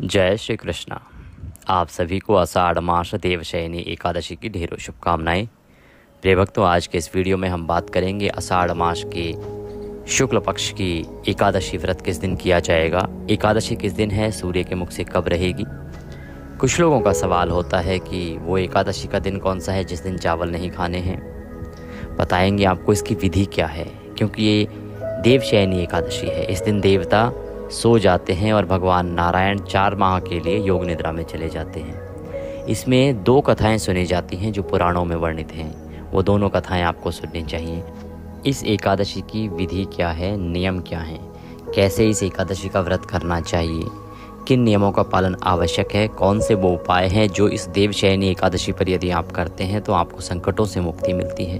जय श्री कृष्णा। आप सभी को आषाढ़ मास देवशयनी एकादशी की ढेरों शुभकामनाएं। प्रिय भक्तों, आज के इस वीडियो में हम बात करेंगे आषाढ़ मास के शुक्ल पक्ष की एकादशी व्रत किस दिन किया जाएगा, एकादशी किस दिन है, सूर्य के मुख से कब रहेगी। कुछ लोगों का सवाल होता है कि वो एकादशी का दिन कौन सा है जिस दिन चावल नहीं खाने हैं। बताएंगे आपको इसकी विधि क्या है, क्योंकि ये देवशयनी एकादशी है। इस दिन देवता सो जाते हैं और भगवान नारायण 4 माह के लिए योग निद्रा में चले जाते हैं। इसमें 2 कथाएं सुनी जाती हैं जो पुराणों में वर्णित हैं। वो दोनों कथाएं आपको सुननी चाहिए। इस एकादशी की विधि क्या है, नियम क्या हैं, कैसे इस एकादशी का व्रत करना चाहिए, किन नियमों का पालन आवश्यक है, कौन से वो उपाय हैं जो इस देवशयनी एकादशी पर यदि आप करते हैं तो आपको संकटों से मुक्ति मिलती है।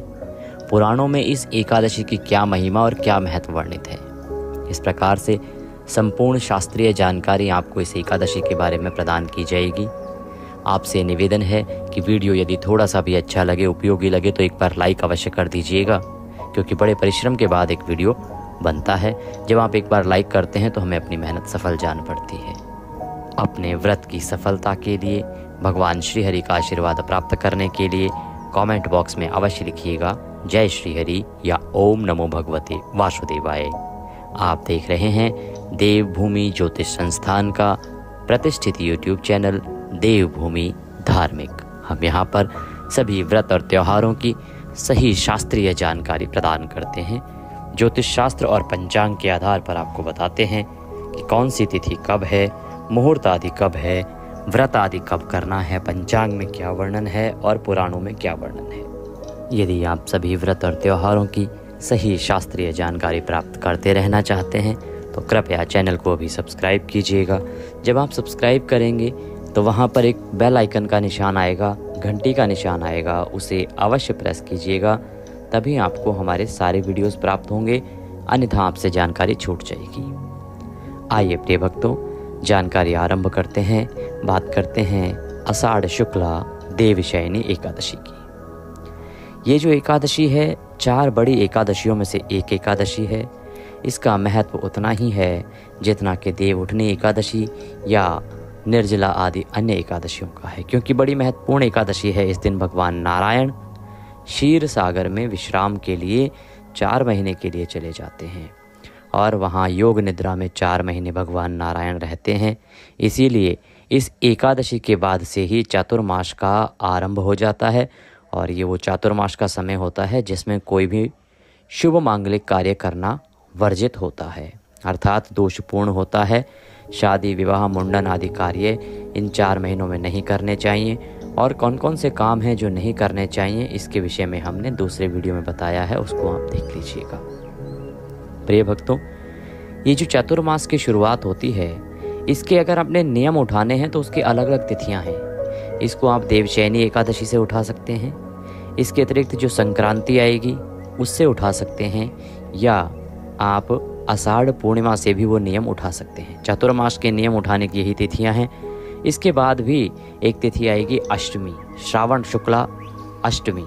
पुराणों में इस एकादशी की क्या महिमा और क्या महत्व वर्णित है। इस प्रकार से संपूर्ण शास्त्रीय जानकारी आपको इस एकादशी के बारे में प्रदान की जाएगी। आपसे निवेदन है कि वीडियो यदि थोड़ा सा भी अच्छा लगे, उपयोगी लगे तो एक बार लाइक अवश्य कर दीजिएगा, क्योंकि बड़े परिश्रम के बाद एक वीडियो बनता है। जब आप एक बार लाइक करते हैं तो हमें अपनी मेहनत सफल जान पड़ती है। अपने व्रत की सफलता के लिए, भगवान श्री हरि का आशीर्वाद प्राप्त करने के लिए कमेंट बॉक्स में अवश्य लिखिएगा जय श्री हरि या ओम नमो भगवते वासुदेवाय। आप देख रहे हैं देवभूमि ज्योतिष संस्थान का प्रतिष्ठित यूट्यूब चैनल देवभूमि धार्मिक। हम यहाँ पर सभी व्रत और त्योहारों की सही शास्त्रीय जानकारी प्रदान करते हैं। ज्योतिष शास्त्र और पंचांग के आधार पर आपको बताते हैं कि कौन सी तिथि कब है, मुहूर्त आदि कब है, व्रत आदि कब करना है, पंचांग में क्या वर्णन है और पुराणों में क्या वर्णन है। यदि आप सभी व्रत और त्योहारों की सही शास्त्रीय जानकारी प्राप्त करते रहना चाहते हैं तो कृपया चैनल को अभी सब्सक्राइब कीजिएगा। जब आप सब्सक्राइब करेंगे तो वहाँ पर एक बेल आइकन का निशान आएगा, घंटी का निशान आएगा, उसे अवश्य प्रेस कीजिएगा, तभी आपको हमारे सारे वीडियोस प्राप्त होंगे, अन्यथा आपसे जानकारी छूट जाएगी। आइए प्रिय भक्तों, जानकारी आरंभ करते हैं। बात करते हैं आषाढ़ शुक्ला देवशयनी एकादशी की। ये जो एकादशी है 4 बड़ी एकादशियों में से एक एकादशी है। इसका महत्व उतना ही है जितना कि देवउठनी एकादशी या निर्जला आदि अन्य एकादशियों का है, क्योंकि बड़ी महत्वपूर्ण एकादशी है। इस दिन भगवान नारायण क्षीर सागर में विश्राम के लिए 4 महीने के लिए चले जाते हैं और वहाँ योग निद्रा में 4 महीने भगवान नारायण रहते हैं। इसीलिए इस एकादशी के बाद से ही चातुर्मास का आरंभ हो जाता है और ये वो चातुर्मास का समय होता है जिसमें कोई भी शुभ मांगलिक कार्य करना वर्जित होता है, अर्थात दोषपूर्ण होता है। शादी, विवाह, मुंडन आदि कार्य इन 4 महीनों में नहीं करने चाहिए। और कौन कौन से काम हैं जो नहीं करने चाहिए, इसके विषय में हमने दूसरे वीडियो में बताया है, उसको आप देख लीजिएगा। प्रिय भक्तों, ये जो चातुर्मास की शुरुआत होती है, इसके अगर आपने नियम उठाने हैं तो उसकी अलग अलग तिथियाँ हैं। इसको आप देवशयनी एकादशी से उठा सकते हैं, इसके अतिरिक्त जो संक्रांति आएगी उससे उठा सकते हैं, या आप आषाढ़ पूर्णिमा से भी वो नियम उठा सकते हैं। चातुर्मास के नियम उठाने की यही तिथियां हैं। इसके बाद भी एक तिथि आएगी अष्टमी, श्रावण शुक्ला अष्टमी।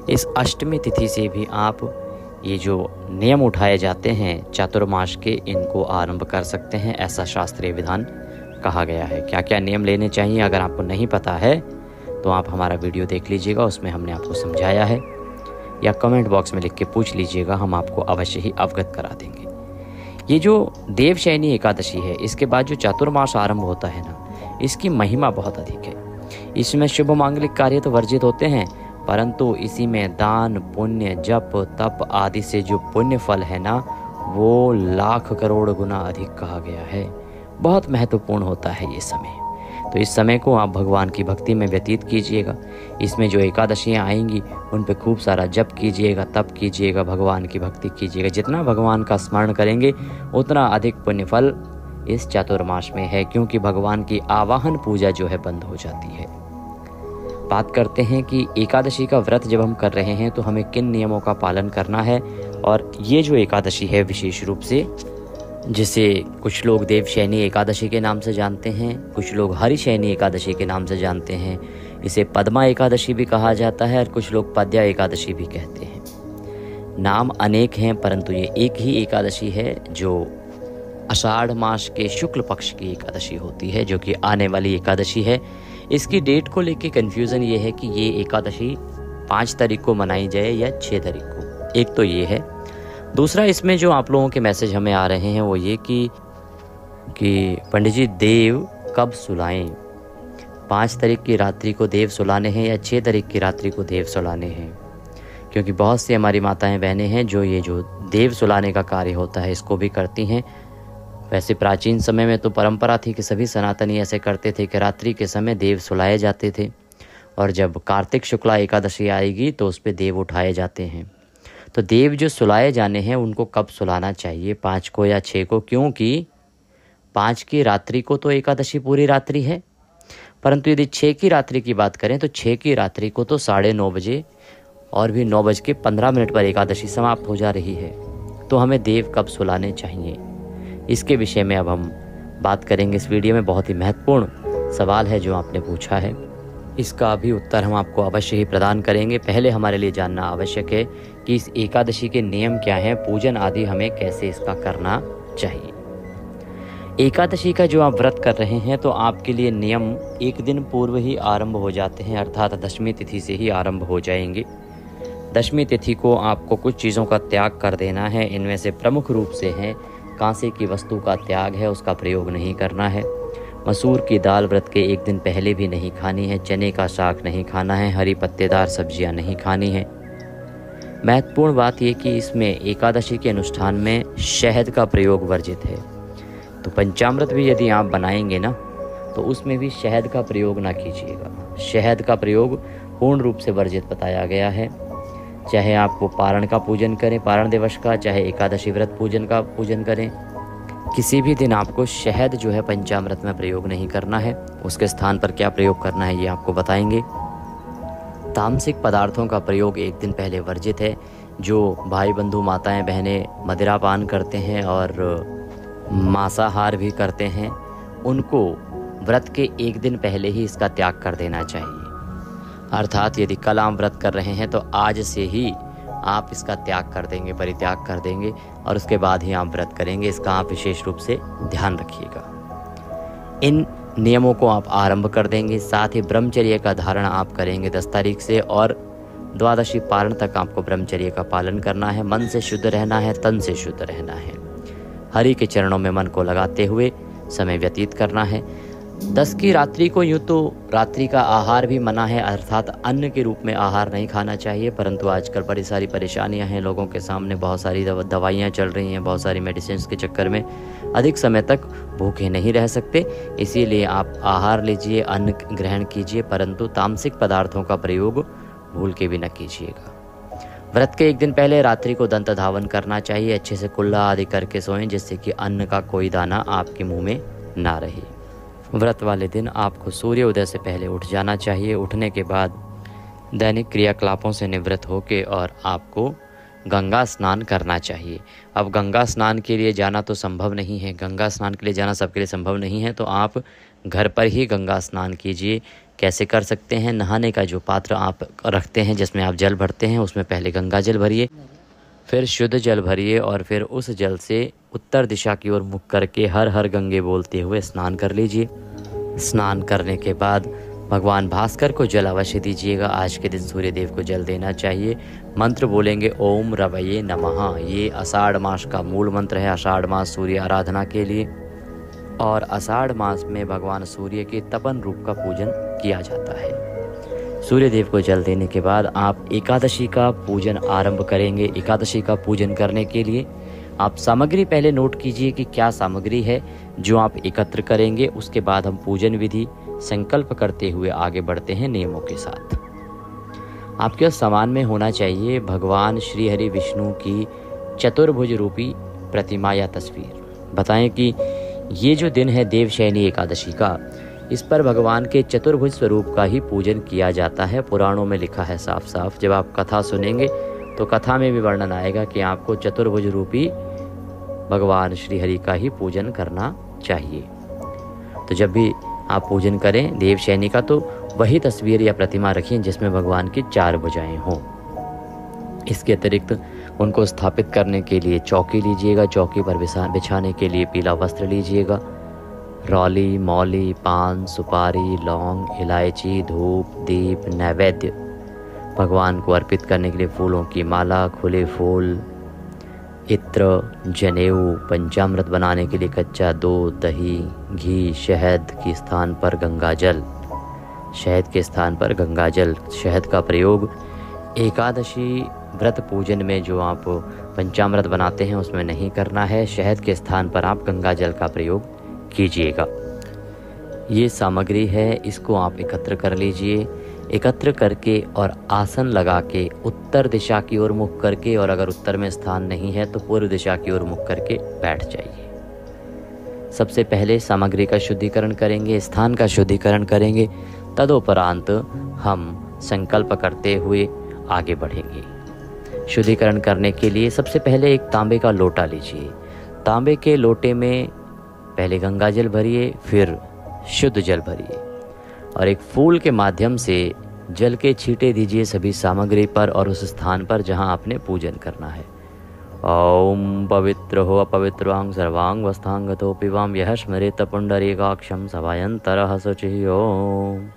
इस अष्टमी तिथि से भी आप ये जो नियम उठाए जाते हैं चातुर्मास के, इनको आरंभ कर सकते हैं। ऐसा शास्त्रीय विधान कहा गया है। क्या क्या नियम लेने चाहिए अगर आपको नहीं पता है तो आप हमारा वीडियो देख लीजिएगा, उसमें हमने आपको समझाया है, या कमेंट बॉक्स में लिख के पूछ लीजिएगा, हम आपको अवश्य ही अवगत करा देंगे। ये जो देवशयनी एकादशी है, इसके बाद जो चातुर्मास आरंभ होता है ना, इसकी महिमा बहुत अधिक है। इसमें शुभ मांगलिक कार्य तो वर्जित होते हैं, परंतु इसी में दान, पुण्य, जप, तप आदि से जो पुण्य फल है ना, वो लाख करोड़ गुना अधिक कहा गया है। बहुत महत्वपूर्ण होता है ये समय। तो इस समय को आप भगवान की भक्ति में व्यतीत कीजिएगा। इसमें जो एकादशियाँ आएंगी उन पे खूब सारा जप कीजिएगा, तप कीजिएगा, भगवान की भक्ति कीजिएगा। जितना भगवान का स्मरण करेंगे उतना अधिक पुण्य फल इस चातुर्मास में है, क्योंकि भगवान की आवाहन पूजा जो है बंद हो जाती है। बात करते हैं कि एकादशी का व्रत जब हम कर रहे हैं तो हमें किन नियमों का पालन करना है। और ये जो एकादशी है विशेष रूप से, जिसे कुछ लोग देवशयनी एकादशी के नाम से जानते हैं, कुछ लोग हरिशयनी एकादशी के नाम से जानते हैं, इसे पद्मा एकादशी भी कहा जाता है और कुछ लोग पद्या एकादशी भी कहते हैं। नाम अनेक हैं, परंतु ये एक ही एकादशी है जो आषाढ़ मास के शुक्ल पक्ष की एकादशी होती है, जो कि आने वाली एकादशी है। इसकी डेट को लेके कन्फ्यूज़न ये है कि ये एकादशी 5 तारीख को मनाई जाए या 6 तारीख को। एक तो ये है। दूसरा, इसमें जो आप लोगों के मैसेज हमें आ रहे हैं वो ये कि पंडित जी देव कब सुलाएं, 5 तारीख की रात्रि को देव सुलाने हैं या 6 तारीख की रात्रि को देव सुलाने हैं। क्योंकि बहुत सी हमारी माताएं बहनें हैं जो ये जो देव सुलाने का कार्य होता है इसको भी करती हैं। वैसे प्राचीन समय में तो परंपरा थी कि सभी सनातनी ऐसे करते थे कि रात्रि के समय देव सुलाए जाते थे, और जब कार्तिक शुक्ला एकादशी आएगी तो उस पर देव उठाए जाते हैं। तो देव जो सुलाए जाने हैं उनको कब सुलाना चाहिए, 5 को या 6 को? क्योंकि 5 की रात्रि को तो एकादशी पूरी रात्रि है, परंतु यदि 6 की रात्रि की बात करें तो 6 की रात्रि को तो 9:30 बजे और भी 9:15 पर एकादशी समाप्त हो जा रही है। तो हमें देव कब सुलाने चाहिए, इसके विषय में अब हम बात करेंगे इस वीडियो में। बहुत ही महत्वपूर्ण सवाल है जो आपने पूछा है, इसका भी उत्तर हम आपको अवश्य ही प्रदान करेंगे। पहले हमारे लिए जानना आवश्यक है कि इस एकादशी के नियम क्या हैं, पूजन आदि हमें कैसे इसका करना चाहिए। एकादशी का जो आप व्रत कर रहे हैं तो आपके लिए नियम एक दिन पूर्व ही आरंभ हो जाते हैं, अर्थात दशमी तिथि से ही आरंभ हो जाएंगे। दशमी तिथि को आपको कुछ चीज़ों का त्याग कर देना है। इनमें से प्रमुख रूप से है कांसे की वस्तु का त्याग है, उसका प्रयोग नहीं करना है। मसूर की दाल व्रत के एक दिन पहले भी नहीं खानी है। चने का साग नहीं खाना है। हरी पत्तेदार सब्जियां नहीं खानी है। महत्वपूर्ण बात यह कि इसमें एकादशी के अनुष्ठान में शहद का प्रयोग वर्जित है। तो पंचामृत भी यदि आप बनाएंगे ना तो उसमें भी शहद का प्रयोग ना कीजिएगा। शहद का प्रयोग पूर्ण रूप से वर्जित बताया गया है। चाहे आप वो पारण का पूजन करें, पारण दिवस का, चाहे एकादशी व्रत पूजन का पूजन करें, किसी भी दिन आपको शहद जो है पंचामृत में प्रयोग नहीं करना है। उसके स्थान पर क्या प्रयोग करना है ये आपको बताएंगे। तामसिक पदार्थों का प्रयोग एक दिन पहले वर्जित है। जो भाई बंधु माताएं बहनें मदिरापान करते हैं और मांसाहार भी करते हैं, उनको व्रत के एक दिन पहले ही इसका त्याग कर देना चाहिए। अर्थात यदि कल आप व्रत कर रहे हैं तो आज से ही आप इसका त्याग कर देंगे, परित्याग कर देंगे, और उसके बाद ही आप व्रत करेंगे। इसका आप विशेष रूप से ध्यान रखिएगा। इन नियमों को आप आरंभ कर देंगे। साथ ही ब्रह्मचर्य का धारण आप करेंगे 10 तारीख से, और द्वादशी पारण तक आपको ब्रह्मचर्य का पालन करना है। मन से शुद्ध रहना है, तन से शुद्ध रहना है। हरि के चरणों में मन को लगाते हुए समय व्यतीत करना है। 10 की रात्रि को यूँ तो रात्रि का आहार भी मना है, अर्थात अन्न के रूप में आहार नहीं खाना चाहिए, परंतु आजकल बड़ी सारी परेशानियां हैं लोगों के सामने। बहुत सारी दवाइयां चल रही हैं, बहुत सारी मेडिसिन के चक्कर में अधिक समय तक भूखे नहीं रह सकते। इसीलिए आप आहार लीजिए, अन्न ग्रहण कीजिए, परंतु तामसिक पदार्थों का प्रयोग भूल के भी न कीजिएगा। व्रत के एक दिन पहले रात्रि को दंत धावन करना चाहिए। अच्छे से कुल्ला आदि करके सोएं, जिससे कि अन्न का कोई दाना आपके मुंह में ना रहे। व्रत वाले दिन आपको सूर्योदय से पहले उठ जाना चाहिए। उठने के बाद दैनिक क्रियाकलापों से निवृत्त होकर और आपको गंगा स्नान करना चाहिए। अब गंगा स्नान के लिए जाना तो संभव नहीं है, गंगा स्नान के लिए जाना सबके लिए संभव नहीं है, तो आप घर पर ही गंगा स्नान कीजिए। कैसे कर सकते हैं? नहाने का जो पात्र आप रखते हैं जिसमें आप जल भरते हैं, उसमें पहले गंगा जल भरिए, फिर शुद्ध जल भरिए, और फिर उस जल से उत्तर दिशा की ओर मुख करके हर हर गंगे बोलते हुए स्नान कर लीजिए। स्नान करने के बाद भगवान भास्कर को जल अवश्य दीजिएगा। आज के दिन सूर्यदेव को जल देना चाहिए। मंत्र बोलेंगे ओम रवये नमः। ये आषाढ़ मास का मूल मंत्र है। आषाढ़ मास सूर्य आराधना के लिए, और आषाढ़ मास में भगवान सूर्य के तपन रूप का पूजन किया जाता है। सूर्यदेव को जल देने के बाद आप एकादशी का पूजन आरंभ करेंगे। एकादशी का पूजन करने के लिए आप सामग्री पहले नोट कीजिए कि क्या सामग्री है जो आप एकत्र करेंगे। उसके बाद हम पूजन विधि संकल्प करते हुए आगे बढ़ते हैं नियमों के साथ। आपके सामान में होना चाहिए भगवान श्री हरि विष्णु की चतुर्भुज रूपी प्रतिमा या तस्वीर। बताएं कि ये जो दिन है देवशयनी एकादशी का, इस पर भगवान के चतुर्भुज स्वरूप का ही पूजन किया जाता है। पुराणों में लिखा है साफ साफ। जब आप कथा सुनेंगे तो कथा में भी वर्णन आएगा कि आपको चतुर्भुज रूपी भगवान श्री हरि का ही पूजन करना चाहिए। तो जब भी आप पूजन करें देवशयनी का, तो वही तस्वीर या प्रतिमा रखिए जिसमें भगवान की 4 भुजाएं हों। इसके अतिरिक्त उनको स्थापित करने के लिए चौकी लीजिएगा, चौकी पर बिछाने के लिए पीला वस्त्र लीजिएगा। रौली, मौली, पान, सुपारी, लौंग, इलायची, धूप, दीप, नैवेद्य भगवान को अर्पित करने के लिए फूलों की माला, खुले फूल, इत्र, जनेऊ, पंचामृत बनाने के लिए कच्चा दूध, दही, घी, शहद के स्थान पर गंगा जल, शहद के स्थान पर गंगा जल। शहद का प्रयोग एकादशी व्रत पूजन में जो आप पंचामृत बनाते हैं उसमें नहीं करना है। शहद के स्थान पर आप गंगा जल का प्रयोग कीजिएगा। ये सामग्री है, इसको आप एकत्र कर लीजिए। एकत्र करके और आसन लगा के उत्तर दिशा की ओर मुख करके, और अगर उत्तर में स्थान नहीं है तो पूर्व दिशा की ओर मुख करके बैठ जाइए। सबसे पहले सामग्री का शुद्धिकरण करेंगे, स्थान का शुद्धिकरण करेंगे, तदुपरांत हम संकल्प करते हुए आगे बढ़ेंगे। शुद्धिकरण करने के लिए सबसे पहले एक तांबे का लोटा लीजिए। तांबे के लोटे में पहले गंगा जल भरिए, फिर शुद्ध जल भरिए और एक फूल के माध्यम से जल के छींटे दीजिए सभी सामग्री पर और उस स्थान पर जहां आपने पूजन करना है। ओम पवित्र हो अपवित्रांग सर्वांग वस्थांगतो पिवाम यह स्मरेत पुंडरीकाक्षम सभायंतरः शुचिः ओम।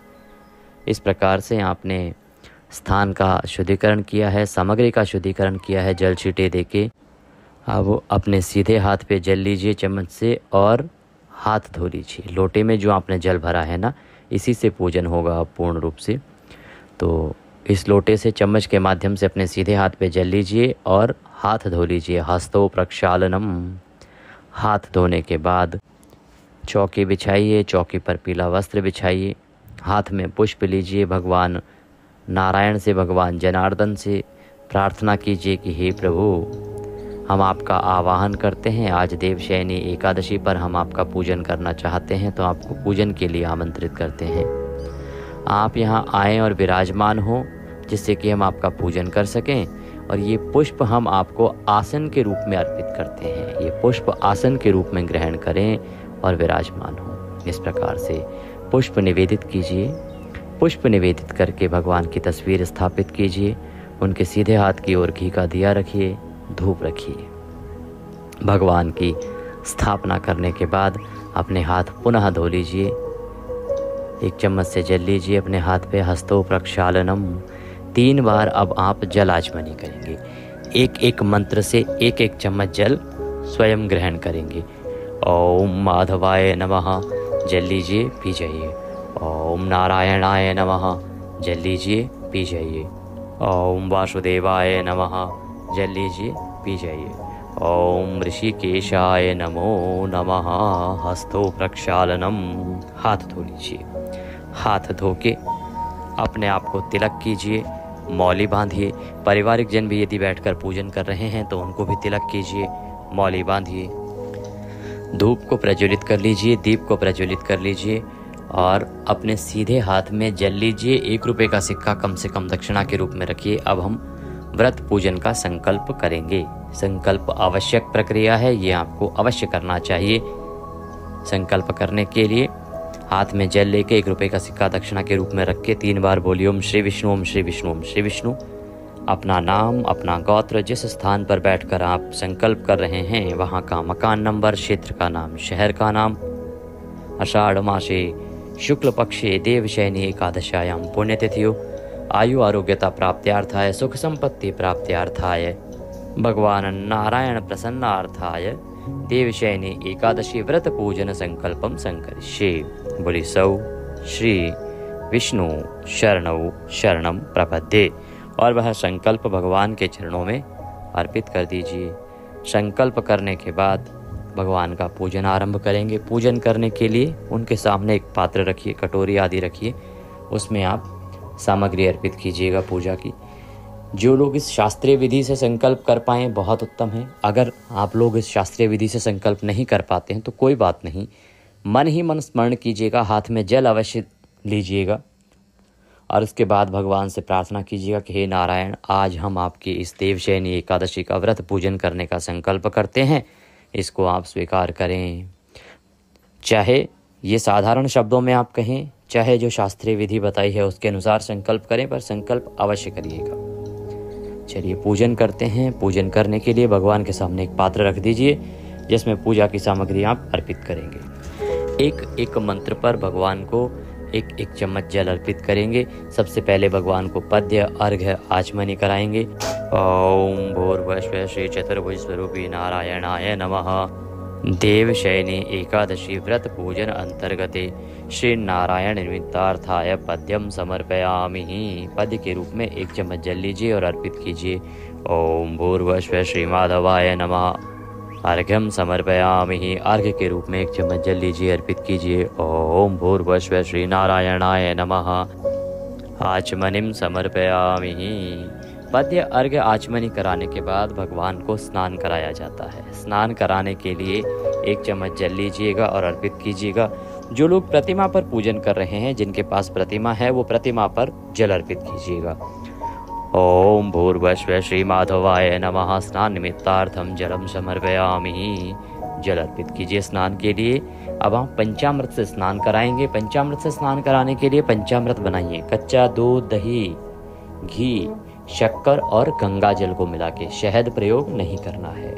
इस प्रकार से आपने स्थान का शुद्धिकरण किया है, सामग्री का शुद्धिकरण किया है जल छींटे देके। अब अपने सीधे हाथ पे जल लीजिए चम्मच से और हाथ धो लीजिए। लोटे में जो आपने जल भरा है ना, इसी से पूजन होगा पूर्ण रूप से। तो इस लोटे से चम्मच के माध्यम से अपने सीधे हाथ पे जल लीजिए और हाथ धो लीजिए। हस्तो प्रक्षालनम। हाथ धोने के बाद चौकी बिछाइए, चौकी पर पीला वस्त्र बिछाइए, हाथ में पुष्प लीजिए। भगवान नारायण से, भगवान जनार्दन से प्रार्थना कीजिए कि हे प्रभु, हम आपका आवाहन करते हैं। आज देवशयनी एकादशी पर हम आपका पूजन करना चाहते हैं, तो आपको पूजन के लिए आमंत्रित करते हैं। आप यहाँ आएँ और विराजमान हो, जिससे कि हम आपका पूजन कर सकें। और ये पुष्प हम आपको आसन के रूप में अर्पित करते हैं। ये पुष्प आसन के रूप में ग्रहण करें और विराजमान हो। इस प्रकार से पुष्प निवेदित कीजिए। पुष्प निवेदित करके भगवान की तस्वीर स्थापित कीजिए। उनके सीधे हाथ की ओर घी का दिया रखिए, धूप रखिए। भगवान की स्थापना करने के बाद अपने हाथ पुनः धो लीजिए। एक चम्मच से जल लीजिए अपने हाथ पे। हस्तो प्रक्षालनम। 3 बार अब आप जल आचमनी करेंगे। एक एक मंत्र से एक एक चम्मच जल स्वयं ग्रहण करेंगे। ओम माधवाय नमः। जल लीजिए, पी जाइए। ओम नारायणाय नमः। जल लीजिए, पी जाइए। ओम वासुदेवाय नमः। जल लीजिए, पी जाइए। ओम ऋषिकेशाय नमो नमः। हस्तो प्रक्षालनम। हाथ धो लीजिए। हाथ धो के अपने आप को तिलक कीजिए, मौली बांधिए। पारिवारिक जन भी यदि बैठकर पूजन कर रहे हैं तो उनको भी तिलक कीजिए, मौली बांधिए। धूप को प्रज्वलित कर लीजिए, दीप को प्रज्वलित कर लीजिए और अपने सीधे हाथ में जल लीजिए। 1 रुपये का सिक्का कम से कम दक्षिणा के रूप में रखिए। अब हम व्रत पूजन का संकल्प करेंगे। संकल्प आवश्यक प्रक्रिया है, ये आपको अवश्य करना चाहिए। संकल्प करने के लिए हाथ में जल लेके 1 रुपये का सिक्का दक्षिणा के रूप में रख के 3 बार बोलिए ओम श्री विष्णु, ओम श्री विष्णु, ओम श्री विष्णु। अपना नाम, अपना गोत्र, जिस स्थान पर बैठकर आप संकल्प कर रहे हैं वहाँ का मकान नंबर, क्षेत्र का नाम, शहर का नाम। आषाढ़ मासे शुक्ल पक्षे देवशयनी एकादशायाम पुण्यतिथियो आयु आरोग्यता प्राप्त्यार्थाय सुख संपत्ति प्राप्त्यार्थाय भगवान नारायण प्रसन्नार्थाय देवशयनी एकादशी व्रत पूजन संकल्पम संकरिष्ये। बोली सौ श्री विष्णु शरणौ शरणम प्रपद्ये। और वह संकल्प भगवान के चरणों में अर्पित कर दीजिए। संकल्प करने के बाद भगवान का पूजन आरंभ करेंगे। पूजन करने के लिए उनके सामने एक पात्र रखिए, कटोरी आदि रखिए, उसमें आप सामग्री अर्पित कीजिएगा पूजा की। जो लोग इस शास्त्रीय विधि से संकल्प कर पाएँ बहुत उत्तम है। अगर आप लोग इस शास्त्रीय विधि से संकल्प नहीं कर पाते हैं तो कोई बात नहीं, मन ही मन स्मरण कीजिएगा, हाथ में जल अवश्य लीजिएगा और उसके बाद भगवान से प्रार्थना कीजिएगा कि हे नारायण, आज हम आपकी इस देवशयनी एकादशी का व्रत पूजन करने का संकल्प करते हैं, इसको आप स्वीकार करें। चाहे ये साधारण शब्दों में आप कहें, चाहे जो शास्त्रीय विधि बताई है उसके अनुसार संकल्प करें, पर संकल्प अवश्य करिएगा। चलिए पूजन करते हैं। पूजन करने के लिए भगवान के सामने एक पात्र रख दीजिए जिसमें पूजा की सामग्री आप अर्पित करेंगे। एक एक मंत्र पर भगवान को एक एक चम्मच जल अर्पित करेंगे। सबसे पहले भगवान को पद्य, अर्घ्य, आचमनी कराएंगे। ओम भूर्भुवः श्री चतुर्भुज स्वरूपी नारायणाय नमः। देवशयनी एकादशी व्रत पूजन अंतर्गते श्री नारायण निमित्तार्थाय पद्यम समर्पयामि। पद्य के रूप में एक चम्मच जल लीजिए और अर्पित कीजिए। ओम भूर्भुवः श्री माधवाय नमः। अर्घ्यम समर्पयामि। अर्घ्य के रूप में एक चम्मच जल लीजिए, अर्पित कीजिए। ओम भूर्भुवः श्री नारायणाय नमः। आचमनिम समर्पयामि। पद्य, अर्घ्य, आचमनी कराने के बाद भगवान को स्नान कराया जाता है। स्नान कराने के लिए एक चम्मच जल लीजिएगा और अर्पित कीजिएगा। जो लोग प्रतिमा पर पूजन कर रहे हैं, जिनके पास प्रतिमा है, वो प्रतिमा पर जल अर्पित कीजिएगा। ओम भूर्भुवः श्री माधवाय नमः। स्नान निमित्तार्थम जलम समर्पयामि। जल अर्पित कीजिए स्नान के लिए। अब हम पंचामृत से स्नान कराएंगे। पंचामृत से स्नान कराने के लिए पंचामृत बनाइए। कच्चा दूध, दही, घी, शक्कर और गंगा जल को मिला के, शहद प्रयोग नहीं करना है।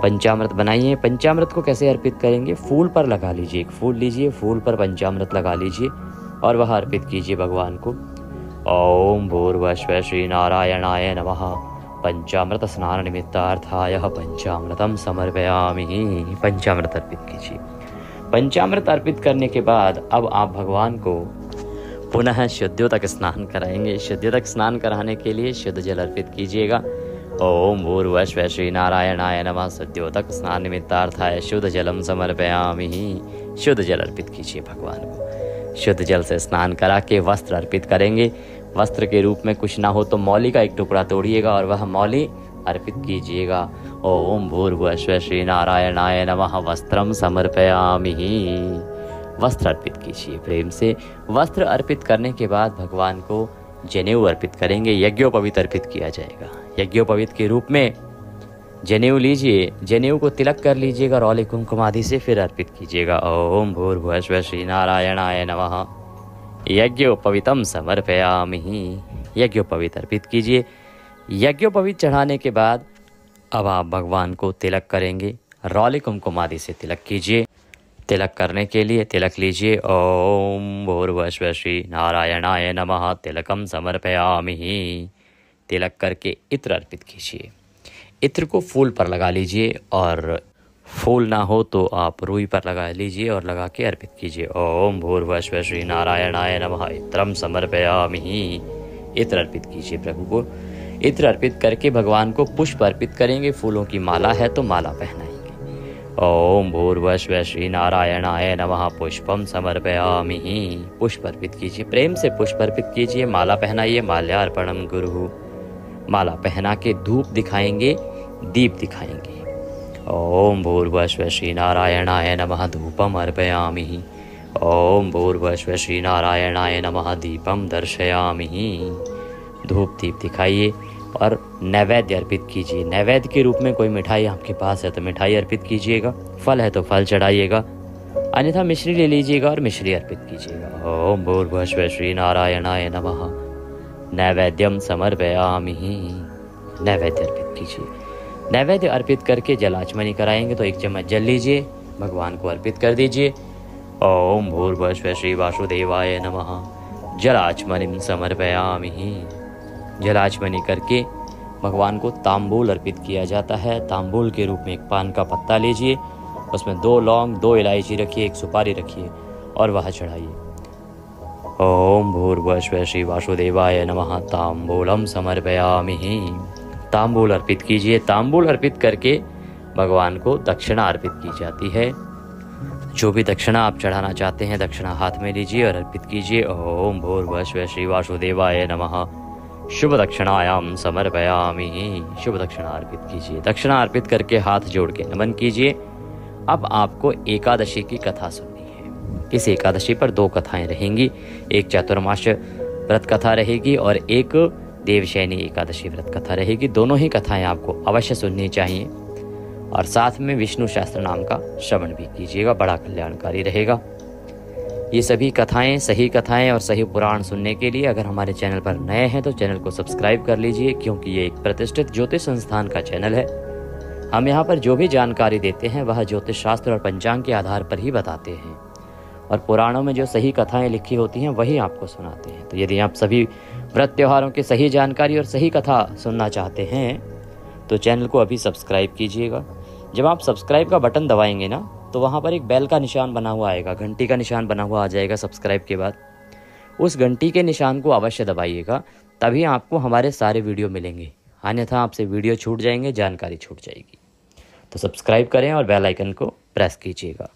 पंचामृत बनाइए। पंचामृत को कैसे अर्पित करेंगे? फूल पर लगा लीजिए। एक फूल लीजिए, फूल पर पंचामृत लगा लीजिए और वह अर्पित कीजिए भगवान को। ओम भूर्भुवः श्री नारायणाय नमः। पंचामृत स्नान निमित्तार्थाय पंचामृतम समर्पयामि। पंचामृत अर्पित कीजिए। पंचामृत अर्पित करने के बाद अब आप भगवान को पुनः शुद्धियोतक स्नान कराएंगे। शुद्धियोतक स्नान कराने के लिए शुद्ध जल अर्पित कीजिएगा। ओम भूर्भुवः श्री नारायणाय नमः। शुद्धियोतक स्नान निमित्तार्थाय शुद्ध जलम समर्पयामि। शुद्ध जल अर्पित कीजिए भगवान को। शुद्ध जल से स्नान करा के वस्त्र अर्पित करेंगे। वस्त्र के रूप में कुछ ना हो तो मौली का एक टुकड़ा तोड़िएगा और वह मौली अर्पित कीजिएगा। ओम भूर्भुवः श्री नारायणाय नमः। वस्त्रम समर्पयामि। वस्त्र अर्पित कीजिए प्रेम से। वस्त्र अर्पित करने के बाद भगवान को जनेऊ अर्पित करेंगे। यज्ञोपवीत अर्पित किया जाएगा। यज्ञोपवीत के रूप में जनेऊ लीजिए। जनेऊ को तिलक कर लीजिएगा रौले कुमकुम आदि से, फिर अर्पित कीजिएगा। ओम भूर्भुवः श्री नारायणाय नमः। यज्ञोपवीतम समर्पयामि। यज्ञोपवीत अर्पित कीजिए। यज्ञोपवीत चढ़ाने के बाद अब आप भगवान को तिलक करेंगे। रौले कुमकुम आदि से तिलक कीजिए। तिलक करने के लिए तिलक लीजिए। ओम भूर्भुवः श्री नारायणाय नमः। तिलकम समर्पयामि। तिलक करके इत्र अर्पित कीजिए। इत्र को फूल पर लगा लीजिए और फूल ना हो तो आप रुई पर लगा लीजिए और लगा के अर्पित कीजिए। ओम भूर्भुवः श्री नारायणाय नमः। इत्रम समर्पयामि। इत्र अर्पित कीजिए प्रभु को। इत्र अर्पित करके भगवान को पुष्प अर्पित करेंगे। फूलों की माला है तो माला पहनाएंगे। ओम भूर्भुवः श्री नारायणाय नमः। पुष्पम समर्पयामि। पुष्प अर्पित कीजिए। प्रेम से पुष्प अर्पित कीजिए। माला पहनाइए। माल्यार्पणम गुरु। माला पहना के धूप दिखाएंगे, दीप दिखाएंगे। ओम भूर्भुवः श्री नारायणाय नमः। धूपम अर्पयामि। ओम भूर्भुवः श्री नारायणाय नमः। दीपम दर्शयामि। धूप दीप दिखाइए और नैवेद्य अर्पित कीजिए। नैवेद्य के रूप में कोई मिठाई आपके पास है तो मिठाई अर्पित कीजिएगा। फल है तो फल चढ़ाइएगा, अन्यथा मिश्री ले लीजिएगा और मिश्री अर्पित कीजिएगा। ओम भूर्भुवः श्री नारायणाय नमः। नैवेद्यम समर्पयामि। नैवेद्य अर्पित कीजिए। नैवेद्य अर्पित करके जलाचमनी कराएंगे तो एक चम्मच जल लीजिए, भगवान को अर्पित कर दीजिए। ओम भूर्भुवः श्री वासुदेवाय नमः। जलाचमनिम समर्पयामि। जलाचमनी करके भगवान को तांबूल अर्पित किया जाता है। तांबूल के रूप में एक पान का पत्ता लीजिए, उसमें 2 लौंग, 2 इलायची रखिए, 1 सुपारी रखिए और वह चढ़ाइए। ओम भूर्भुवः श्री वासुदेवाय नमः। तांबूलम समर्पयामि। तांबूल अर्पित कीजिए। तांबूल अर्पित करके भगवान को दक्षिणा अर्पित की जाती है। जो भी दक्षिणा आप चढ़ाना चाहते हैं दक्षिणा हाथ में लीजिए और अर्पित कीजिए। ओम भूर्भुवः श्री वासुदेवाय नमः। शुभ दक्षिणायाम समर्पयामि। शुभ दक्षिणा अर्पित कीजिए। दक्षिणा अर्पित करके हाथ जोड़ के नमन कीजिए। अब आपको एकादशी की कथा सुननी है। इस एकादशी पर 2 कथाएं रहेंगी। एक चातुर्मास्य व्रत कथा रहेगी और एक देवशयनी एकादशी व्रत कथा रहेगी। दोनों ही कथाएं आपको अवश्य सुननी चाहिए और साथ में विष्णु शास्त्र नाम का श्रवण भी कीजिएगा, बड़ा कल्याणकारी रहेगा। ये सभी कथाएं, सही कथाएं और सही पुराण सुनने के लिए अगर हमारे चैनल पर नए हैं तो चैनल को सब्सक्राइब कर लीजिए, क्योंकि ये एक प्रतिष्ठित ज्योतिष संस्थान का चैनल है। हम यहाँ पर जो भी जानकारी देते हैं वह ज्योतिष शास्त्र और पंचांग के आधार पर ही बताते हैं, और पुराणों में जो सही कथाएं लिखी होती हैं वही आपको सुनाते हैं। तो यदि आप सभी व्रत त्योहारों की सही जानकारी और सही कथा सुनना चाहते हैं तो चैनल को अभी सब्सक्राइब कीजिएगा। जब आप सब्सक्राइब का बटन दबाएंगे ना तो वहाँ पर एक बेल का निशान बना हुआ आएगा, घंटी का निशान बना हुआ आ जाएगा सब्सक्राइब के बाद। उस घंटी के निशान को अवश्य दबाइएगा, तभी आपको हमारे सारे वीडियो मिलेंगे, अन्यथा आपसे वीडियो छूट जाएंगे, जानकारी छूट जाएगी। तो सब्सक्राइब करें और बेल आइकन को प्रेस कीजिएगा।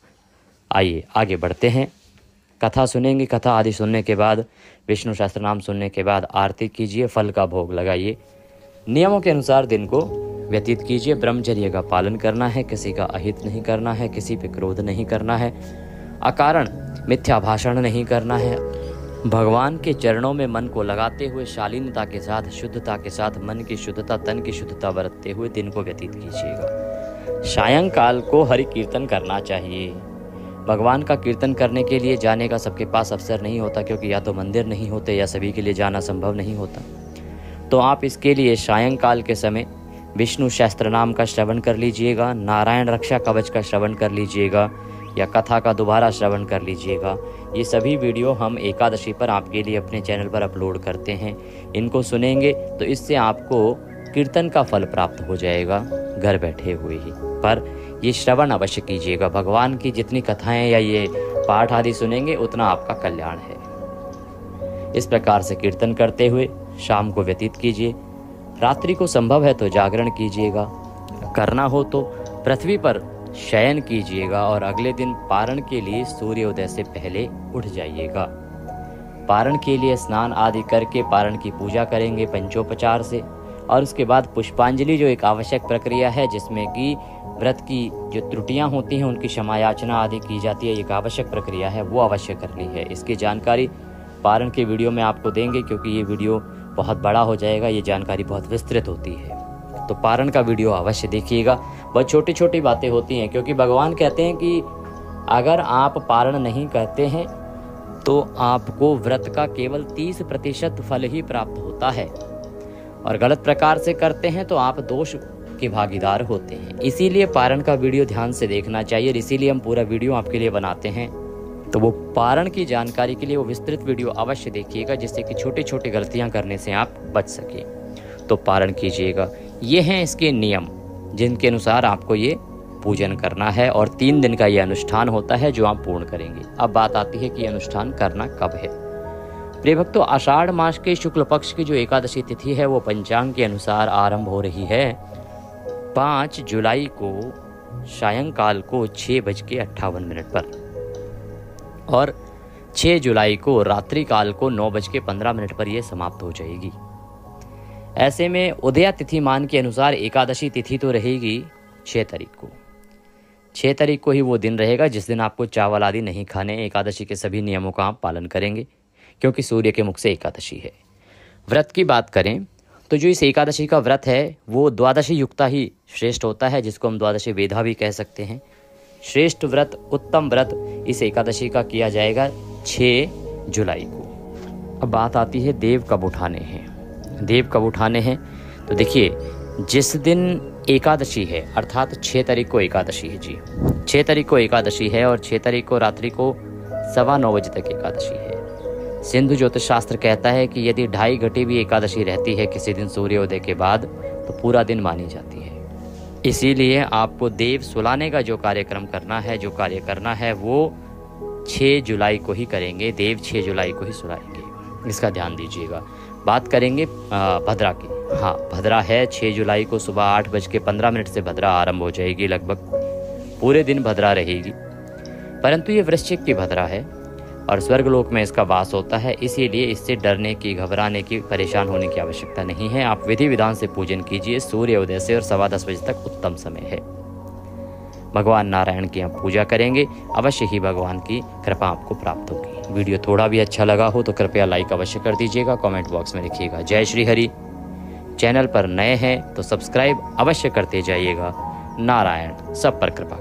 आइए आगे बढ़ते हैं। कथा सुनेंगे। कथा आदि सुनने के बाद, विष्णु सहस्त्र नाम सुनने के बाद आरती कीजिए, फल का भोग लगाइए, नियमों के अनुसार दिन को व्यतीत कीजिए। ब्रह्मचर्य का पालन करना है, किसी का अहित नहीं करना है, किसी पे क्रोध नहीं करना है, अकारण मिथ्या भाषण नहीं करना है। भगवान के चरणों में मन को लगाते हुए शालीनता के साथ, शुद्धता के साथ, मन की शुद्धता, तन की शुद्धता बरतते हुए दिन को व्यतीत कीजिएगा। सायंकाल को हरि कीर्तन करना चाहिए। भगवान का कीर्तन करने के लिए जाने का सबके पास अवसर नहीं होता, क्योंकि या तो मंदिर नहीं होते या सभी के लिए जाना संभव नहीं होता। तो आप इसके लिए सायंकाल के समय विष्णु सहस्त्र नाम का श्रवण कर लीजिएगा, नारायण रक्षा कवच का श्रवण कर लीजिएगा, या कथा का दोबारा श्रवण कर लीजिएगा। ये सभी वीडियो हम एकादशी पर आपके लिए अपने चैनल पर अपलोड करते हैं। इनको सुनेंगे तो इससे आपको कीर्तन का फल प्राप्त हो जाएगा घर बैठे हुए ही। पर ये श्रवण अवश्य कीजिएगा। भगवान की जितनी कथाएं या ये पाठ आदि सुनेंगे उतना आपका कल्याण है। इस प्रकार से कीर्तन करते हुए शाम को व्यतीत कीजिए। रात्रि को संभव है तो जागरण कीजिएगा, करना हो तो पृथ्वी पर शयन कीजिएगा, और अगले दिन पारण के लिए सूर्योदय से पहले उठ जाइएगा। पारण के लिए स्नान आदि करके पारण की पूजा करेंगे पंचोपचार से, और उसके बाद पुष्पांजलि जो एक आवश्यक प्रक्रिया है, जिसमें कि व्रत की जो त्रुटियां होती हैं उनकी क्षमा याचना आदि की जाती है, एक आवश्यक प्रक्रिया है, वो अवश्य करनी है। इसकी जानकारी पारण के वीडियो में आपको देंगे, क्योंकि ये वीडियो बहुत बड़ा हो जाएगा, ये जानकारी बहुत विस्तृत होती है। तो पारण का वीडियो अवश्य देखिएगा। बहुत छोटी छोटी बातें होती हैं, क्योंकि भगवान कहते हैं कि अगर आप पारण नहीं करते हैं तो आपको व्रत का केवल 30% फल ही प्राप्त होता है, और गलत प्रकार से करते हैं तो आप दोष के भागीदार होते हैं। इसीलिए पारण का वीडियो ध्यान से देखना चाहिए, और इसीलिए हम पूरा वीडियो आपके लिए बनाते हैं। तो वो पारण की जानकारी के लिए वो विस्तृत वीडियो अवश्य देखिएगा, जिससे कि छोटी छोटी गलतियां करने से आप बच सके। तो पारण कीजिएगा। ये हैं इसके नियम, जिनके अनुसार आपको ये पूजन करना है, और 3 दिन का ये अनुष्ठान होता है जो आप पूर्ण करेंगे। अब बात आती है कि अनुष्ठान करना कब है। प्रिय भक्तों, आषाढ़ मास के शुक्ल पक्ष की जो एकादशी तिथि है वो पंचांग के अनुसार आरंभ हो रही है 5 जुलाई को सायंकाल को 6:58 पर, और 6 जुलाई को रात्रि काल को 9:15 पर यह समाप्त हो जाएगी। ऐसे में उदया तिथि मान के अनुसार एकादशी तिथि तो रहेगी 6 तारीख को। 6 तारीख को ही वो दिन रहेगा जिस दिन आपको चावल आदि नहीं खाने। एकादशी के सभी नियमों का आप पालन करेंगे, क्योंकि सूर्य के मुख से एकादशी है। व्रत की बात करें तो जो इस एकादशी का व्रत है वो द्वादशी युक्ता ही श्रेष्ठ होता है, जिसको हम द्वादशी वेदा भी कह सकते हैं। श्रेष्ठ व्रत, उत्तम व्रत इस एकादशी का किया जाएगा 6 जुलाई को। अब बात आती है देव कब उठाने हैं। देव कब उठाने हैं तो देखिए, जिस दिन एकादशी है अर्थात 6 तारीख को एकादशी है जी, 6 तारीख को एकादशी है, और 6 तारीख को रात्रि को 9:15 बजे तक एकादशी है। सिंधु ज्योतिष शास्त्र कहता है कि यदि 2:30 घटी भी एकादशी रहती है किसी दिन सूर्योदय के बाद तो पूरा दिन मानी जाती है। इसीलिए आपको देव सुलाने का जो कार्यक्रम करना है, जो कार्य करना है वो 6 जुलाई को ही करेंगे। देव 6 जुलाई को ही सुलाएंगे, इसका ध्यान दीजिएगा। बात करेंगे भद्रा की। हाँ, भद्रा है 6 जुलाई को सुबह 8:15 से भद्रा आरंभ हो जाएगी। लगभग पूरे दिन भद्रा रहेगी, परंतु ये वृश्चिक की भद्रा है और स्वर्गलोक में इसका वास होता है। इसीलिए इससे डरने की, घबराने की, परेशान होने की आवश्यकता नहीं है। आप विधि विधान से पूजन कीजिए। सूर्योदय से और 10:15 बजे तक उत्तम समय है। भगवान नारायण की आप पूजा करेंगे, अवश्य ही भगवान की कृपा आपको प्राप्त होगी। वीडियो थोड़ा भी अच्छा लगा हो तो कृपया लाइक अवश्य कर दीजिएगा, कमेंट बॉक्स में लिखिएगा जय श्री हरि। चैनल पर नए हैं तो सब्सक्राइब अवश्य करते जाइएगा। नारायण सब पर कृपा।